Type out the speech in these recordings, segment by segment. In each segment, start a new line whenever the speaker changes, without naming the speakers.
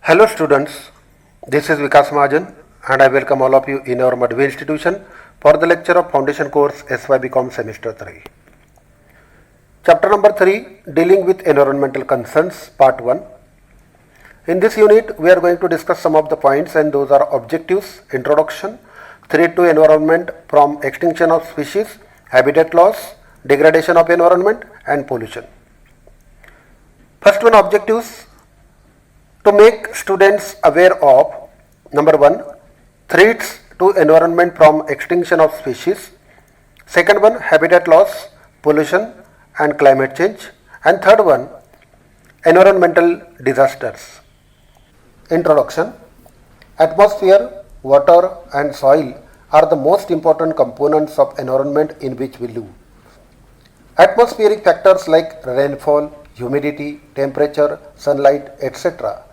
Hello students, this is Vikas Mahajan and I welcome all of you in our Madhvi institution for the lecture of Foundation course SYBCom semester 3. Chapter number 3, Dealing with Environmental Concerns, part 1. In this unit we are going to discuss some of the points, and those are objectives, introduction, threat to environment from extinction of species, habitat loss, degradation of environment and pollution. First one, objectives. To make students aware of number 1, threats to environment from extinction of species, second one, habitat loss, pollution and climate change, and third one, environmental disasters. Introduction. Atmosphere, water and soil are the most important components of environment in which we live. Atmospheric factors like rainfall, humidity, temperature, sunlight, etc.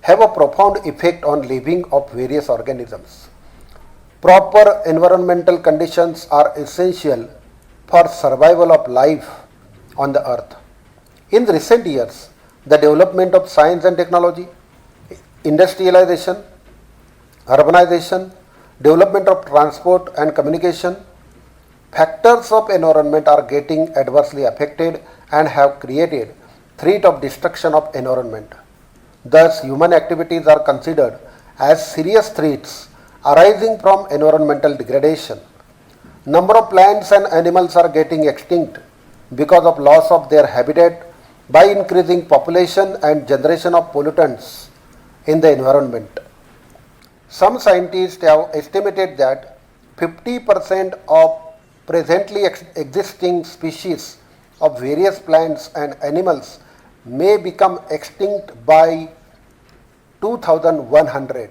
have a profound effect on living of various organisms. Proper environmental conditions are essential for survival of life on the earth. In recent years, the development of science and technology, industrialization, urbanization, development of transport and communication, factors of environment are getting adversely affected and have created threat of destruction of environment. Thus, human activities are considered as serious threats arising from environmental degradation. Number of plants and animals are getting extinct because of loss of their habitat by increasing population and generation of pollutants in the environment. Some scientists have estimated that 50% of presently existing species of various plants and animals may become extinct by 2100.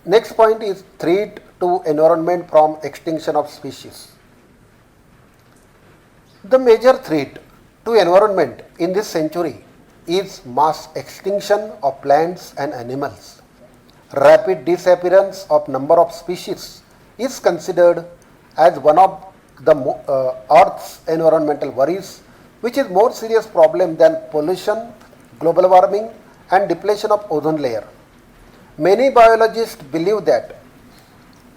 Next point is threat to environment from extinction of species. The major threat to environment in this century is mass extinction of plants and animals. Rapid disappearance of number of species is considered as one of the Earth's environmental worries, which is more serious problem than pollution, global warming and depletion of ozone layer. Many biologists believe that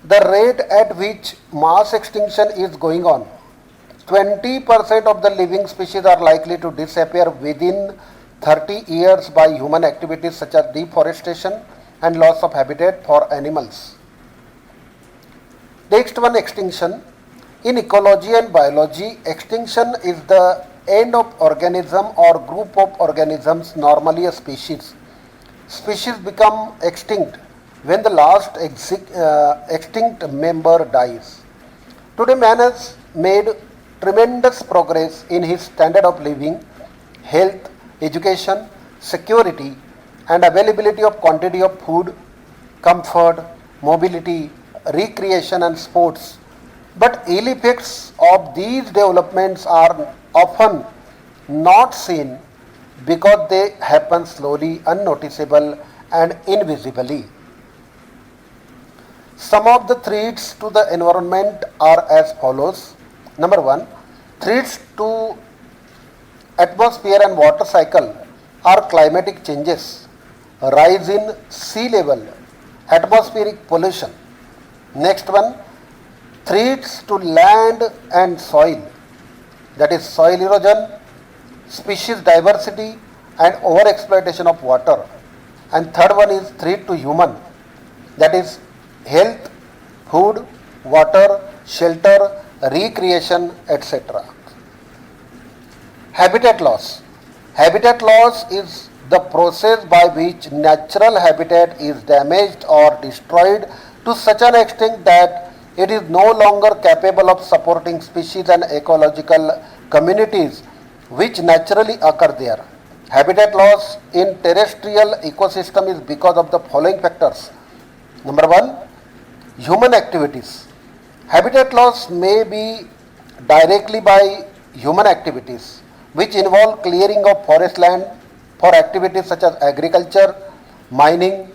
the rate at which mass extinction is going on, 20% of the living species are likely to disappear within 30 years by human activities such as deforestation and loss of habitat for animals. Next one, extinction. In ecology and biology, extinction is the end of organism or group of organisms, normally a species. Species become extinct when the last extinct member dies. Today man has made tremendous progress in his standard of living, health, education, security and availability of quantity of food, comfort, mobility, recreation and sports. But ill effects of these developments are often not seen because they happen slowly, unnoticeable and invisibly. Some of the threats to the environment are as follows. Number 1, threats to atmosphere and water cycle are climatic changes, rise in sea level, atmospheric pollution. Next one, threats to land and soil, that is soil erosion, species diversity and overexploitation of water. And third one is threat to human, that is health, food, water, shelter, recreation, etc. Habitat loss. Habitat loss is the process by which natural habitat is damaged or destroyed to such an extent that it is no longer capable of supporting species and ecological communities which naturally occur there. Habitat loss in terrestrial ecosystem is because of the following factors. Number 1, human activities. Habitat loss may be directly by human activities which involve clearing of forest land for activities such as agriculture, mining,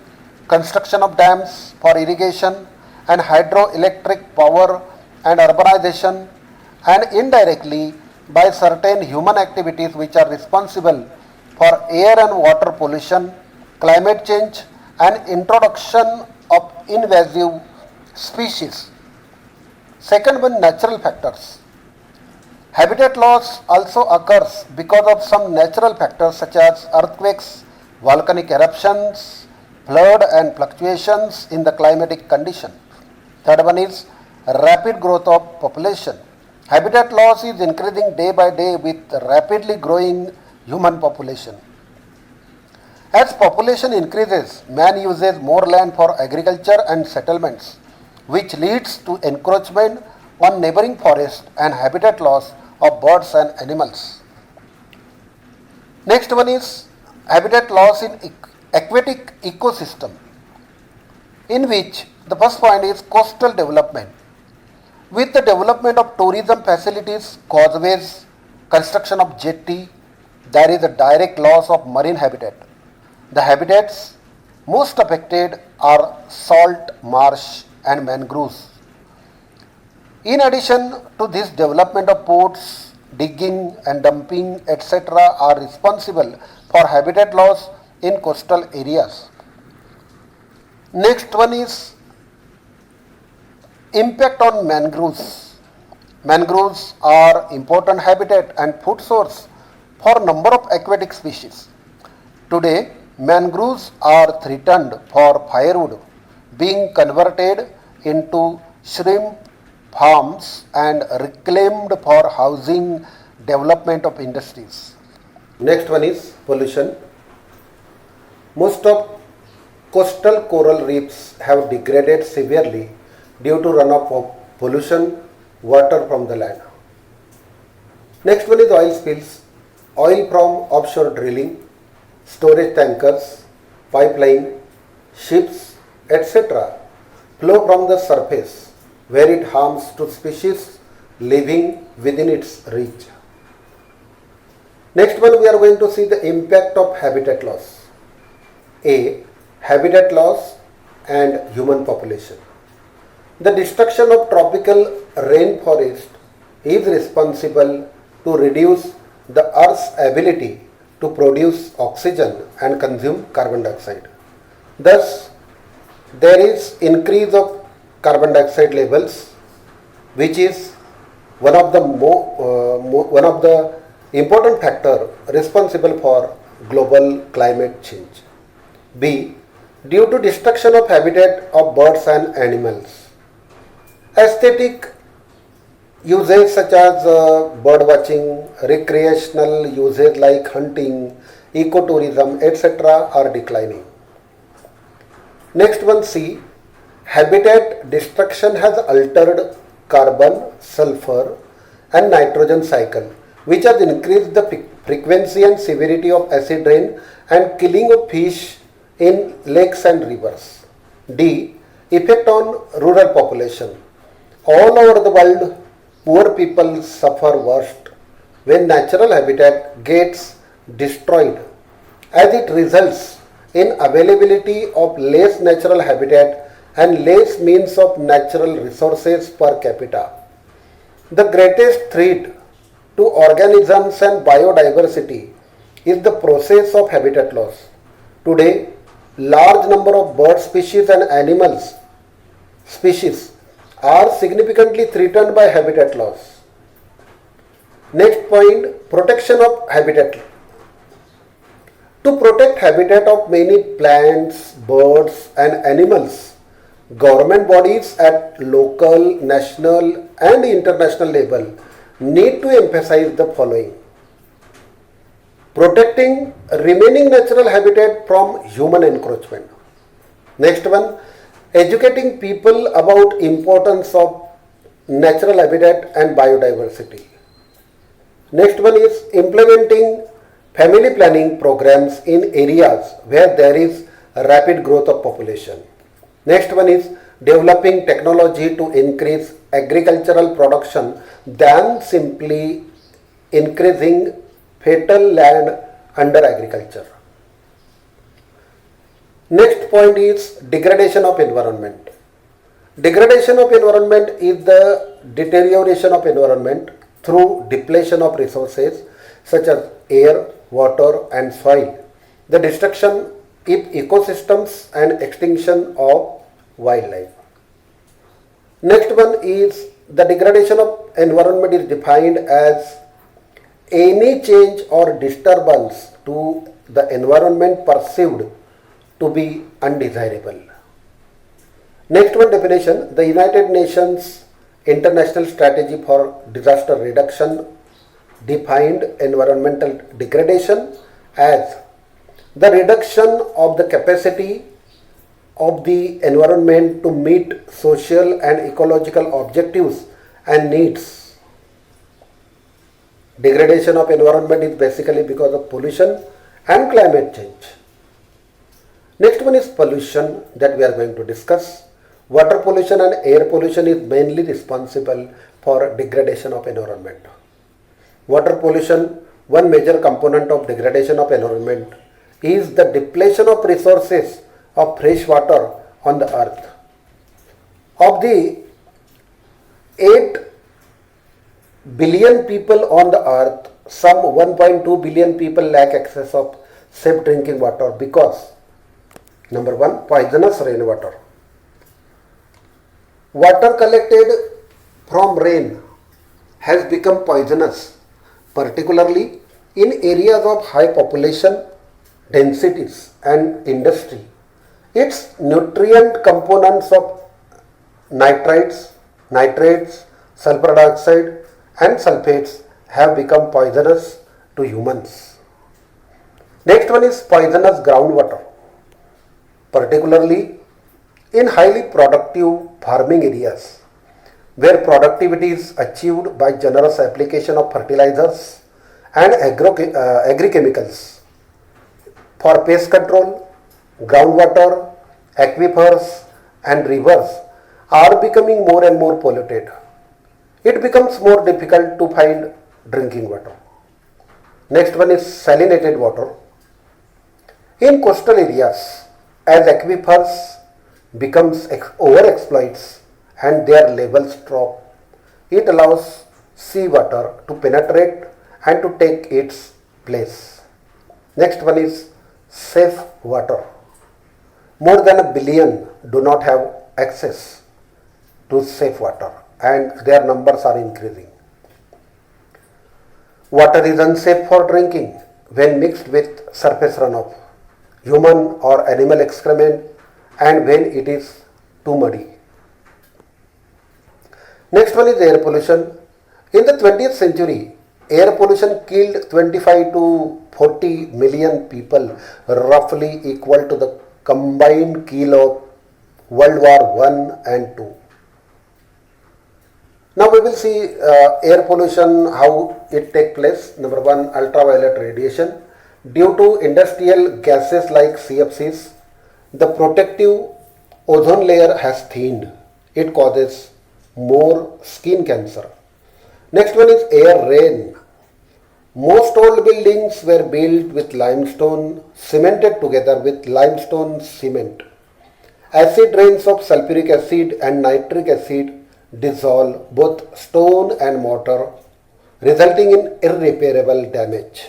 construction of dams for irrigation and hydroelectric power and urbanization, and indirectly by certain human activities which are responsible for air and water pollution, climate change, and introduction of invasive species. Second one, natural factors. Habitat loss also occurs because of some natural factors such as earthquakes, volcanic eruptions, flood and fluctuations in the climatic condition. Third one is rapid growth of population. Habitat loss is increasing day by day with rapidly growing human population. As population increases, man uses more land for agriculture and settlements, which leads to encroachment on neighboring forests and habitat loss of birds and animals. Next one is habitat loss in aquatic ecosystem, in which the first point is coastal development. With the development of tourism facilities, causeways, construction of jetty, there is a direct loss of marine habitat. The habitats most affected are salt marsh and mangroves. In addition to this, development of ports, digging and dumping etc. are responsible for habitat loss in coastal areas. Next one is impact on mangroves. Mangroves are important habitat and food source for number of aquatic species. Today, mangroves are threatened for firewood, being converted into shrimp farms and reclaimed for housing development of industries. Next one is pollution. Most of coastal coral reefs have degraded severely due to runoff of pollution, water from the land. Next one is oil spills. Oil from offshore drilling, storage tankers, pipeline, ships, etc. flow from the surface where it harms to species living within its reach. Next one, we are going to see the impact of habitat loss. A. Habitat loss and human population. The destruction of tropical rainforest is responsible to reduce the Earth's ability to produce oxygen and consume carbon dioxide. Thus, there is increase of carbon dioxide levels, which is one of the important factor responsible for global climate change. B. Due to destruction of habitat of birds and animals. Aesthetic uses such as bird watching, recreational uses like hunting, ecotourism, etc. are declining. Next one, C. Habitat destruction has altered carbon, sulfur and nitrogen cycle, which has increased the frequency and severity of acid rain and killing of fish in lakes and rivers. D. Effect on rural population. All over the world, poor people suffer worst when natural habitat gets destroyed, as it results in availability of less natural habitat and less means of natural resources per capita. The greatest threat to organisms and biodiversity is the process of habitat loss. Today, large number of bird species and animals species are significantly threatened by habitat loss. Next point, protection of habitat. To protect habitat of many plants, birds and animals, government bodies at local, national and international level need to emphasize the following. Protecting remaining natural habitat from human encroachment. Next one, educating people about importance of natural habitat and biodiversity. Next one is implementing family planning programs in areas where there is rapid growth of population. Next one is developing technology to increase agricultural production than simply increasing fertile land under agriculture. Next point is degradation of environment. Degradation of environment is the deterioration of environment through depletion of resources such as air, water and soil, the destruction of ecosystems and extinction of wildlife. Next one is the degradation of environment is defined as any change or disturbance to the environment perceived to be undesirable. Next one definition, the United Nations International Strategy for Disaster Reduction defined environmental degradation as the reduction of the capacity of the environment to meet social and ecological objectives and needs. Degradation of environment is basically because of pollution and climate change. Next one is pollution that we are going to discuss. Water pollution and air pollution is mainly responsible for degradation of environment. Water pollution, one major component of degradation of environment, is the depletion of resources of fresh water on the earth. Of the 8 billion people on the earth, some 1.2 billion people lack access of safe drinking water because number one, poisonous rainwater. Water collected from rain has become poisonous, particularly in areas of high population densities and industry. Its nutrient components of nitrates, sulfur dioxide and sulfates have become poisonous to humans. Next one is poisonous groundwater, particularly in highly productive farming areas where productivity is achieved by generous application of fertilizers and agri-chemicals. For pest control, groundwater, aquifers and rivers are becoming more and more polluted. It becomes more difficult to find drinking water. Next one is salinated water. In coastal areas, as aquifers becomes overexploits and their levels drop, it allows seawater to penetrate and to take its place. Next one is safe water. More than a billion do not have access to safe water and their numbers are increasing. Water is unsafe for drinking when mixed with surface runoff, human or animal excrement, and when it is too muddy. Next one is air pollution. In the 20th century, air pollution killed 25 to 40 million people, roughly equal to the combined kill of World War I and II. Now we will see air pollution, how it takes place. Number one, ultraviolet radiation. Due to industrial gases like CFCs, the protective ozone layer has thinned. It causes more skin cancer. Next one is air rain. Most old buildings were built with limestone cemented together with limestone cement. Acid rains of sulfuric acid and nitric acid dissolve both stone and mortar, resulting in irreparable damage.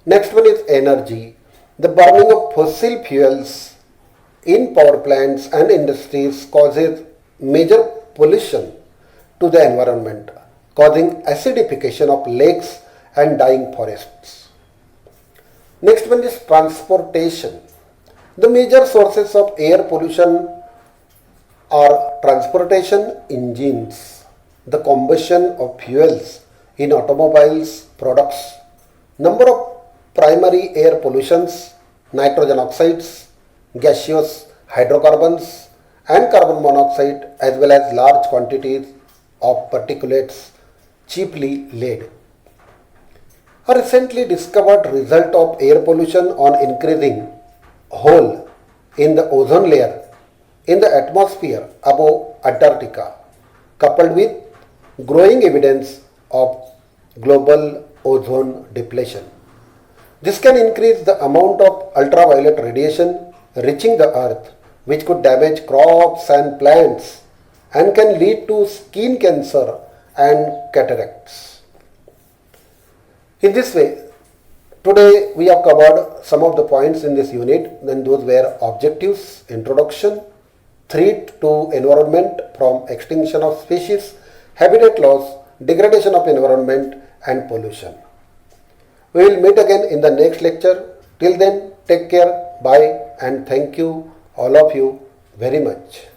Next one is energy. The burning of fossil fuels in power plants and industries causes major pollution to the environment, causing acidification of lakes and dying forests. Next one is transportation. The major sources of air pollution are transportation engines, the combustion of fuels in automobiles products, number of primary air pollutions, nitrogen oxides, gaseous hydrocarbons and carbon monoxide, as well as large quantities of particulates, chiefly lead. A recently discovered result of air pollution on increasing hole in the ozone layer in the atmosphere above Antarctica, coupled with growing evidence of global ozone depletion. This can increase the amount of ultraviolet radiation reaching the earth, which could damage crops and plants and can lead to skin cancer and cataracts. In this way, Today we have covered some of the points in this unit. Then those were objectives, introduction, threat to environment from extinction of species, habitat loss, degradation of environment and pollution. We will meet again in the next lecture. Till then, take care, bye, and thank you all of you very much.